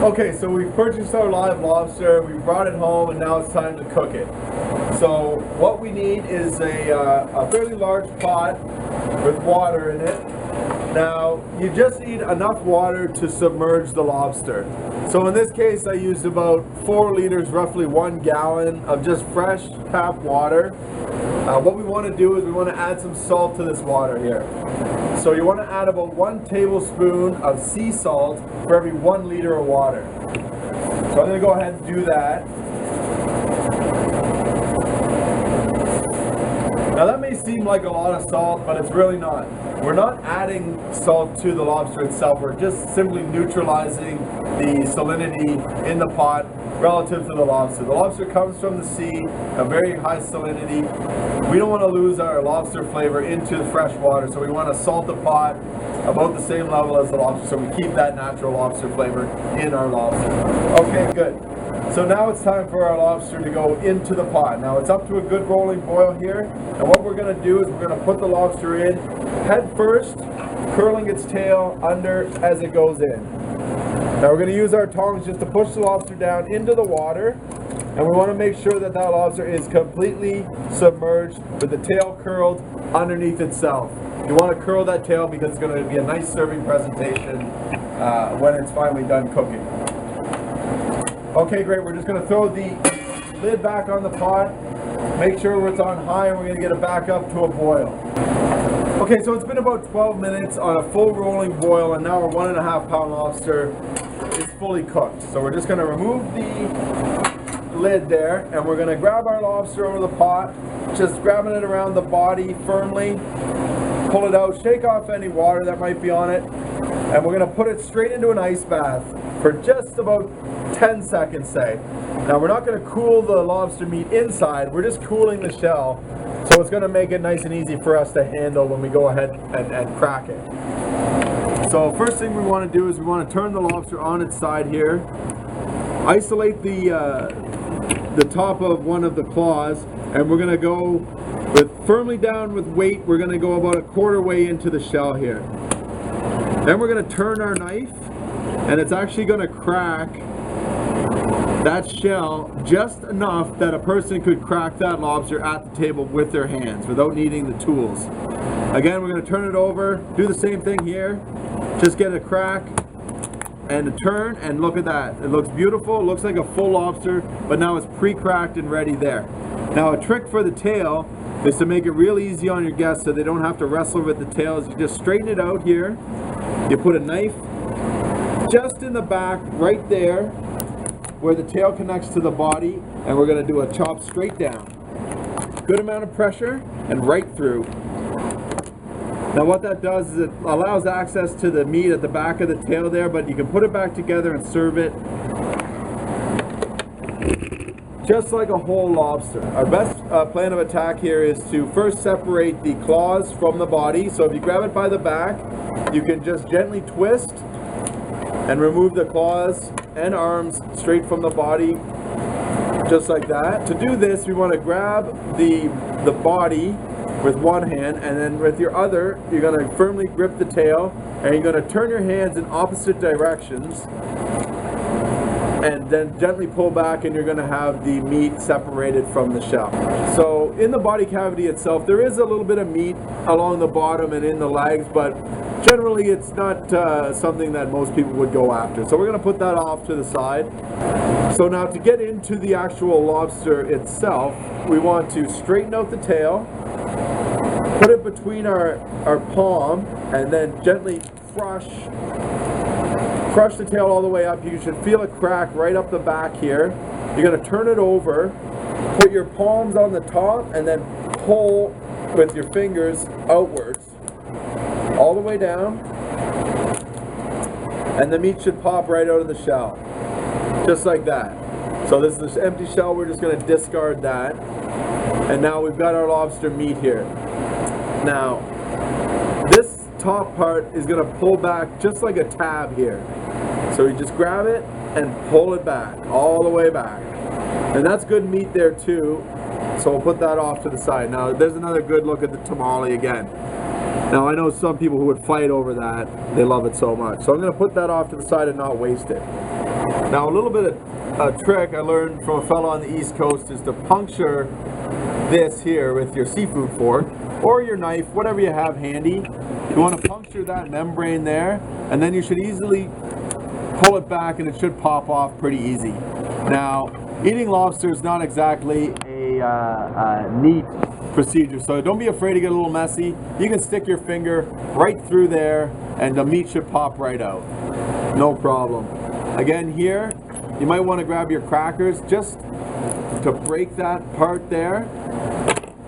Okay, so we've purchased our live lobster, we brought it home, and now it's time to cook it. So what we need is a fairly large pot with water in it. Now, you just need enough water to submerge the lobster. So in this case, I used about 4 liters, roughly 1 gallon of just fresh tap water. What we want to do is we want to add some salt to this water here. So you want to add about 1 tablespoon of sea salt for every 1 liter of water. So I'm going to go ahead and do that. Now that may seem like a lot of salt, but it's really not. We're not adding salt to the lobster itself, we're just simply neutralizing the salinity in the pot relative to the lobster. The lobster comes from the sea, a very high salinity. We don't want to lose our lobster flavor into the fresh water, so we want to salt the pot about the same level as the lobster, so we keep that natural lobster flavor in our lobster. Okay, good. So now it's time for our lobster to go into the pot. Now it's up to a good rolling boil here, and what we're going to do is we're going to put the lobster in head first, curling its tail under as it goes in. Now we're going to use our tongs just to push the lobster down into the water, and we want to make sure that that lobster is completely submerged with the tail curled underneath itself. You want to curl that tail because it's going to be a nice serving presentation when it's finally done cooking. Okay, great. We're just going to throw the lid back on the pot, make sure it's on high, and we're going to get it back up to a boil. Okay, so it's been about 12 minutes on a full rolling boil, and now our 1.5 pound lobster is fully cooked. So we're just going to remove the lid there, and we're going to grab our lobster over the pot, just grabbing it around the body firmly, pull it out, shake off any water that might be on it, and we're going to put it straight into an ice bath for just about 10 seconds, say. Now we're not going to cool the lobster meat inside, we're just cooling the shell, so it's going to make it nice and easy for us to handle when we go ahead and crack it. So first thing we want to do is we want to turn the lobster on its side here, isolate the top of one of the claws, and we're going to go with firmly down with weight. We're going to go about a quarter way into the shell here. Then we're going to turn our knife, and it's actually going to crack that shell just enough that a person could crack that lobster at the table with their hands without needing the tools. Again, we're going to turn it over, do the same thing here, just get a crack and a turn, and look at that. It looks beautiful, it looks like a full lobster, but now it's pre-cracked and ready there. Now a trick for the tail is to make it real easy on your guests so they don't have to wrestle with the tail. Is you just straighten it out here, you put a knife just in the back right there where the tail connects to the body, and we're going to do a chop straight down. Good amount of pressure and right through. Now what that does is it allows access to the meat at the back of the tail there, but you can put it back together and serve it just like a whole lobster. Our best plan of attack here is to first separate the claws from the body. So if you grab it by the back, you can just gently twist and remove the claws and arms straight from the body, just like that. To do this, we want to grab the body with one hand, and then with your other, you're going to firmly grip the tail, and you're going to turn your hands in opposite directions, and then gently pull back, and you're going to have the meat separated from the shell. So in the body cavity itself, there is a little bit of meat along the bottom and in the legs, but generally it's not something that most people would go after. So we're going to put that off to the side. So now to get into the actual lobster itself, we want to straighten out the tail, put it between our palm, and then gently crush the tail all the way up. You should feel a crack right up the back here. You're going to turn it over, put your palms on the top, and then pull with your fingers outwards all the way down, and the meat should pop right out of the shell, just like that. So this is this empty shell, we're just going to discard that, and now we've got our lobster meat here. Now this top part is going to pull back just like a tab here, so you just grab it and pull it back all the way back, and that's good meat there too, so we'll put that off to the side. Now there's another good look at the tamale again. Now I know some people who would fight over that. They love it so much. So I'm going to put that off to the side and not waste it. Now a little bit of a trick I learned from a fellow on the East Coast is to puncture this here with your seafood fork or your knife, whatever you have handy. You want to puncture that membrane there, and then you should easily pull it back and it should pop off pretty easy. Now, eating lobster is not exactly a neat procedure, so don't be afraid to get a little messy. You can stick your finger right through there and the meat should pop right out. No problem. Again, here, you might want to grab your crackers just to break that part there,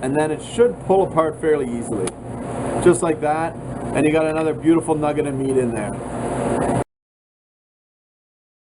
and then it should pull apart fairly easily. Just like that, and you got another beautiful nugget of meat in there.